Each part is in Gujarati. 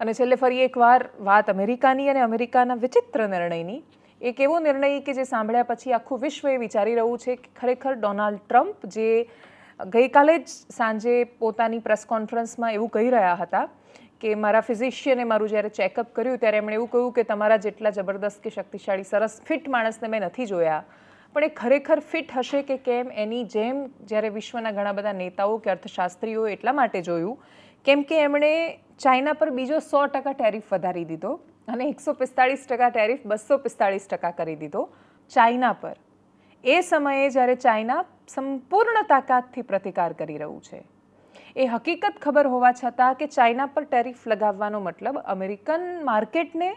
અને છેલ્લે ફરી એકવાર વાત અમેરિકાની અને અમેરિકાના વિચિત્ર નિર્ણયની. એક એવો નિર્ણય કે જે સાંભળ્યા પછી આખું વિશ્વ એ વિચારી રહ્યું છે કે ખરેખર ડોનાલ્ડ ટ્રમ્પ જે ગઈકાલે જ સાંજે પોતાની પ્રેસ કોન્ફરન્સમાં એવું કહી રહ્યા હતા કે મારા ફિઝિશિયને મારું જ્યારે ચેકઅપ કર્યું ત્યારે એમણે એવું કહ્યું કે તમારા જેટલા જબરદસ્ત કે શક્તિશાળી સરસ ફિટ માણસને મેં નથી જોયા, પણ એ ખરેખર ફિટ હશે કે કેમ એની જેમ જ્યારે વિશ્વના ઘણા બધા નેતાઓ કે અર્થશાસ્ત્રીઓ એટલા માટે જોયું કેમ કે એમણે ચાઇના પર બીજો 100% ટેરિફ વધારી દીધો અને 145% ટેરિફ 245% કરી દીધો ચાઇના પર. એ સમયે જ્યારે ચાઇના સંપૂર્ણ તાકાતથી પ્રતિકાર કરી રહ્યું છે. એ હકીકત ખબર હોવા છતાં કે ચાઇના પર ટેરિફ લગાવવાનો મતલબ અમેરિકન માર્કેટને,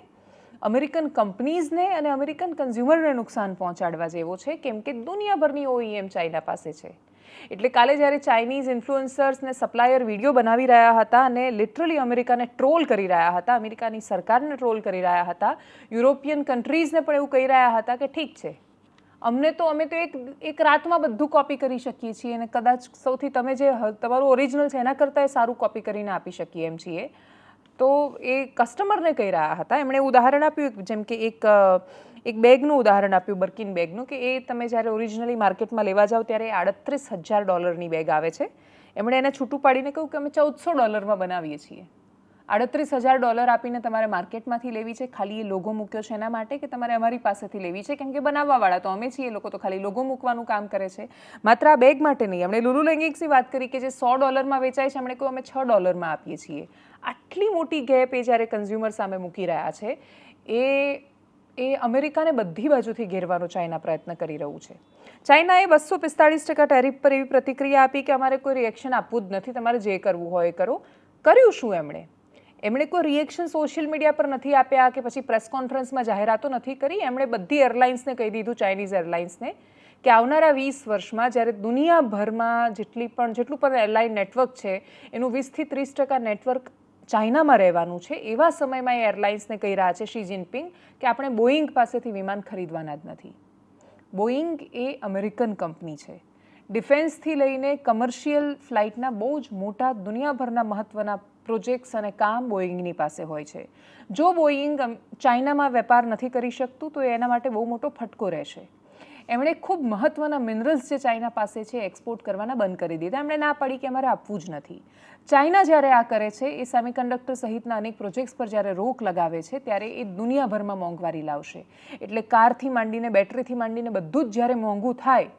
અમેરિકન કંપનીઝને અને અમેરિકન કન્ઝ્યુમરને નુકસાન પહોંચાડવા જેવો છે, કેમ કે દુનિયાભરની OEM ચાઇના પાસે છે. એટલે કાલે જ્યારે ચાઇનીઝ ઇન્ફ્લુઅન્સર્સ ને સપ્લાયર વિડીયો બનાવી રહ્યા હતા અને લિટરલી અમેરિકાને ટ્રોલ કરી રહ્યા હતા, અમેરિકાની સરકારને ટ્રોલ કરી રહ્યા હતા, યુરોપિયન કન્ટ્રીઝને પણ એવું કહી રહ્યા હતા કે ઠીક છે, અમે તો એક રાતમાં બધું કોપી કરી શકીએ છીએ અને કદાચ સૌથી તમે જે તમારું ઓરિજિનલ છે એના કરતાં સારું કોપી કરીને આપી શકીએ એમ છીએ. તો એ કસ્ટમરને કહી રહ્યા હતા. એમણે ઉદાહરણ આપ્યું, જેમ કે એક બેગનું ઉદાહરણ આપ્યું, બર્કિન બેગનું, કે એ તમે જ્યારે ઓરિજિનલી માર્કેટમાં લેવા જાઓ ત્યારે $38,000 બેગ આવે છે. એમણે એને છૂટું પાડીને કહ્યું કે અમે $1,400 બનાવીએ છીએ. $38,000 આપીને તમારે માર્કેટમાંથી લેવી છે, ખાલી એ લોગો મૂક્યો છે એના માટે, કે તમારે અમારી પાસેથી લેવી છે કેમ કે બનાવવાવાળા તો અમે છીએ, લોકો તો ખાલી લોગો મૂકવાનું કામ કરે છે. માત્ર આ બેગ માટે નહીં, એમણે લુલુ લેગિંગ્સની વાત કરી કે જે $100 વેચાય છે, એમણે કહ્યું અમે $6 આપીએ છીએ. આટલી મોટી ગેપ એ જ્યારે કન્ઝ્યુમર સામે મૂકી રહ્યા છે, એ અમેરિકાને બધી બાજુથી ઘેરવાનો ચાઇના પ્રયત્ન કરી રહ્યું છે. ચાઇનાએ 245% ટેરિફ પર એવી પ્રતિક્રિયા આપી કે અમારે કોઈ રિએક્શન આપવું જ નથી, તમારે જે કરવું હોય એ કરો. કર્યું શું એમણે કોઈ રિએક્શન સોશિયલ મીડિયા પર નથી આપ્યા કે પછી પ્રેસ કોન્ફરન્સમાં જાહેરાતો નથી કરી. એમણે બધી એરલાઇન્સને કહી દીધું, ચાઇનીઝ એરલાઇન્સને, કે આવનારા 20 વર્ષમાં જ્યારે દુનિયાભરમાં જેટલું પણ એરલાઇન નેટવર્ક છે એનું 20 થી 30% નેટવર્ક ચાઇનામાં રહેવાનું છે, એવા સમયમાં એ એરલાઇન્સને કહી રહ્યા છે શી જિનપિંગ કે આપણે બોઈંગ પાસેથી વિમાન ખરીદવાના જ નથી. બોઈંગ એ અમેરિકન કંપની છે. ડિફેન્સથી લઈને કમર્શિયલ ફ્લાઇટના બહુ જ મોટા દુનિયાભરના મહત્ત્વના પ્રોજેક્ટ્સ અને કામ બોઈંગની પાસે હોય છે. જો બોઈંગ ચાઇનામાં વેપાર નથી કરી શકતું તો એના માટે બહુ મોટો ફટકો રહેશે. એમણે ખૂબ મહત્ત્વના મિનરલ્સ જે ચાઇના પાસે છે એક્સપોર્ટ કરવાના બંધ કરી દીધા. એમણે ના પાડી કે અમારે આપવું જ નથી. ચાઇના જ્યારે આ કરે છે, એ સેમિકન્ડક્ટર સહિતના અનેક પ્રોજેક્ટ્સ પર જ્યારે રોક લગાવે છે ત્યારે એ દુનિયાભરમાં મોંઘવારી લાવશે. એટલે કારથી માંડીને બેટરીથી માંડીને બધું જ જ્યારે મોંઘું થાય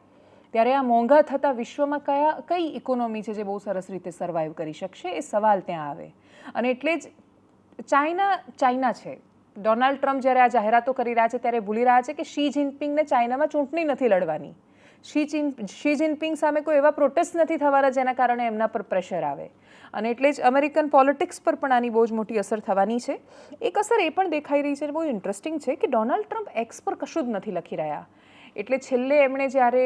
ત્યારે આ મોંઘા થતા વિશ્વમાં કઈ ઇકોનોમી છે જે બહુ સરસ રીતે સર્વાઈવ કરી શકશે, એ સવાલ ત્યાં આવે. અને એટલે જ ચાઇના છે. ડોનાલ્ડ ટ્રમ્પ જ્યારે આ જાહેરાતો કરી રહ્યા છે ત્યારે ભૂલી રહ્યા છે કે શી જિનપિંગને ચાઇનામાં ચૂંટણી નથી લડવાની. શી જિનપિંગ સામે કોઈ એવા પ્રોટેસ્ટ નથી થવાના જેના કારણે એમના પર પ્રેશર આવે. અને એટલે જ અમેરિકન પોલિટિક્સ પર પણ આની બહુ જ મોટી અસર થવાની છે. એક અસર એ પણ દેખાઈ રહી છે, બહુ ઇન્ટરેસ્ટિંગ છે, કે ડોનાલ્ડ ટ્રમ્પ એક્સ પર કશું જ નથી લખી રહ્યા. એટલે છેલ્લે એમણે જ્યારે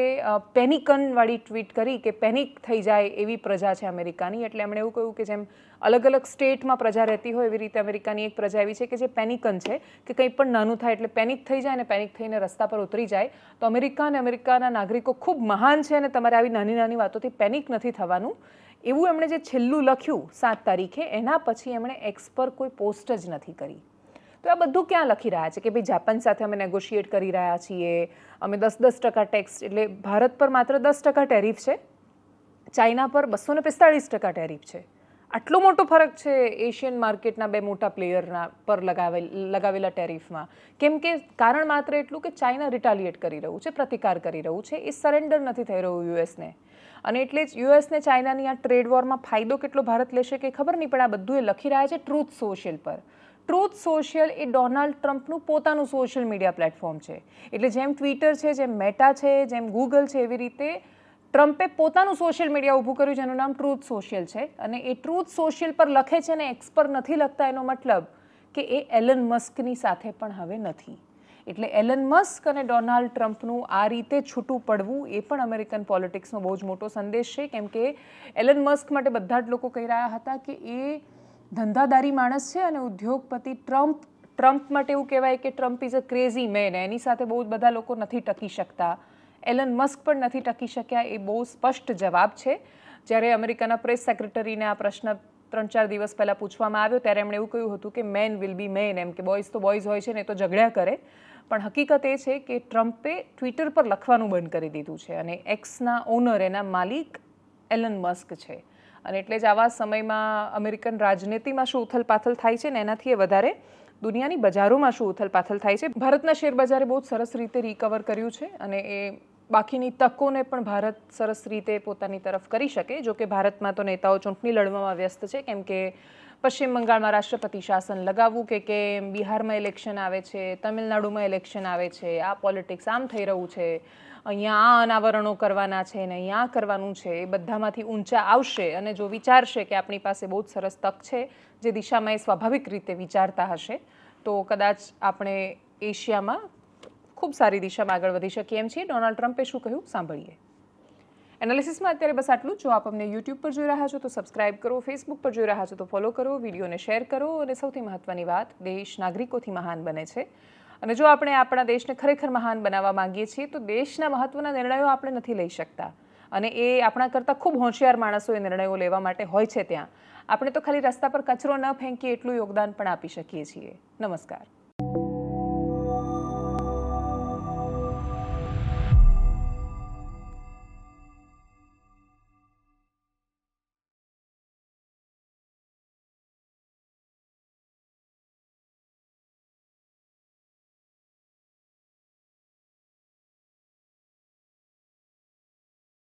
પેનિકનવાળી ટ્વીટ કરી કે પેનિક થઈ જાય એવી પ્રજા છે અમેરિકાની, એટલે એમણે એવું કહ્યું કે જેમ અલગ અલગ સ્ટેટમાં પ્રજા રહેતી હોય એવી રીતે અમેરિકાની એક પ્રજા એવી છે કે જે પેનિકન છે, કે કંઈ પણ નાનું થાય એટલે પેનિક થઈ જાય અને પેનિક થઈને રસ્તા પર ઉતરી જાય. તો અમેરિકા અને અમેરિકાના નાગરિકો ખૂબ મહાન છે અને તમારે આવી નાની નાની વાતોથી પેનિક નથી થવાનું, એવું એમણે જે છેલ્લું લખ્યું 7 તારીખે, એના પછી એમણે એક્સ પર કોઈ પોસ્ટ જ નથી કરી. તો આ બધું ક્યાં લખી રહ્યા છે કે ભાઈ જાપાન સાથે અમે નેગોશિએટ કરી રહ્યા છીએ, અમે 10% ટેક્સ, એટલે ભારત પર માત્ર 10% ટેરિફ છે, ચાઇના પર 245% ટેરિફ છે. આટલો મોટો ફરક છે એશિયન માર્કેટના બે મોટા પ્લેયરના પર લગાવેલા ટેરિફમાં. કેમ કે કારણ માત્ર એટલું કે ચાઇના રિટાલિએટ કરી રહ્યું છે, પ્રતિકાર કરી રહ્યું છે, એ સરેન્ડર નથી થઈ રહ્યું યુએસને. અને એટલે જ યુએસને ચાઇનાની આ ટ્રેડ વોરમાં ફાયદો કેટલો ભારત લેશે કે ખબર નહીં, પણ આ બધું એ લખી રહ્યા છે ટ્રુથ સોશિયલ પર. ટ્રુથ સોશિયલ એ ડોનાલ્ડ ટ્રમ્પનું પોતાનું સોશિયલ મીડિયા પ્લેટફોર્મ છે. એટલે જેમ ટ્વિટર છે, જેમ મેટા છે, જેમ ગૂગલ છે, એવી રીતે ટ્રમ્પે પોતાનું સોશિયલ મીડિયા ઊભું કર્યું જેનું નામ ટ્રુથ સોશિયલ છે. અને એ ટ્રુથ સોશિયલ પર લખે છે અને એક્સ પર નથી લખતા, એનો મતલબ કે એ એલન મસ્કની સાથે પણ હવે નથી. એટલે એલન મસ્ક અને ડોનાલ્ડ ટ્રમ્પનું આ રીતે છૂટું પડવું એ પણ અમેરિકન પોલિટિક્સનો બહુ જ મોટો સંદેશ છે. કેમ કે એલન મસ્ક માટે બધા જ લોકો કહી રહ્યા હતા કે એ ધંધાદારી માણસ છે અને ઉદ્યોગપતિ. ટ્રમ્પ માટે એવું કહેવાય કે Trump is a crazy man, એની સાથે બહુ બધા લોકો નથી ટકી શકતા. એલન મસ્ક પણ નથી ટકી શક્યા, એ બહુ સ્પષ્ટ જવાબ છે. જ્યારે અમેરિકાના પ્રેસ સેક્રેટરીને આ પ્રશ્ન 3-4 દિવસ પહેલાં પૂછવામાં આવ્યો ત્યારે એમણે એવું કહ્યું હતું કે મેન વિલ બી મેન, એમ કે બોયઝ તો બોયઝ હોય છે ને તો ઝઘડ્યા કરે. પણ હકીકત એ છે કે ટ્રમ્પે ટ્વિટર પર લખવાનું બંધ કરી દીધું છે અને એક્સના ઓનર, એના માલિક એલન મસ્ક છે. અને એટલે જ આવા સમયમાં અમેરિકન રાજનીતિમાં શું ઉથલપાથલ થાય છે ને એનાથી વધારે દુનિયાની બજારોમાં શું ઉથલપાથલ થાય છે. ભારતના શેર બજારે બહુ સરસ રીતે રિકવર કર્યું છે અને એ બાકીની તકોને પણ ભારત સરસ રીતે પોતાની તરફ કરી શકે. જો કે ભારતમાં તો નેતાઓ ચૂંટણી લડવામાં વ્યસ્ત છે, કેમ કે પશ્ચિમ બંગાળમાં રાષ્ટ્રપતિ શાસન લગાવવું કે બિહારમાં ઇલેક્શન આવે છે, તમિલનાડુમાં ઇલેક્શન આવે છે, આ પોલિટિક્સ આમ થઈ રહ્યું છે, અહીંયા આ અનાવરણો કરવાના છે ને અહીંયા કરવાનું છે, એ બધામાંથી ઊંચા આવશે અને જો વિચારશે કે આપણી પાસે બહુ જ સરસ તક છે જે દિશામાં એ સ્વાભાવિક રીતે વિચારતા હશે તો કદાચ આપણે એશિયામાં ખૂબ સારી દિશામાં આગળ વધી શકીએ એમ છીએ. ડોનાલ્ડ ટ્રમ્પે શું કહ્યું સાંભળીએ. એનાલિસિસમાં અત્યારે બસ આટલું. જો આપ અમને યુટ્યુબ પર જોઈ રહ્યા છો તો સબસ્ક્રાઇબ કરો, ફેસબુક પર જોઈ રહ્યા છો તો ફોલો કરો, વિડીયોને શેર કરો અને સૌથી મહત્ત્વની વાત, દેશ નાગરિકોથી મહાન બને છે અને જો આપણે આપણા દેશને ખરેખર મહાન બનાવવા માંગીએ છીએ તો દેશના મહત્ત્વના નિર્ણયો આપણે નથી લઈ શકતા અને એ આપણા કરતાં ખૂબ હોશિયાર માણસો એ નિર્ણયો લેવા માટે હોય છે ત્યાં. આપણે તો ખાલી રસ્તા પર કચરો ન ફેંકીએ એટલું યોગદાન પણ આપી શકીએ છીએ. નમસ્કાર.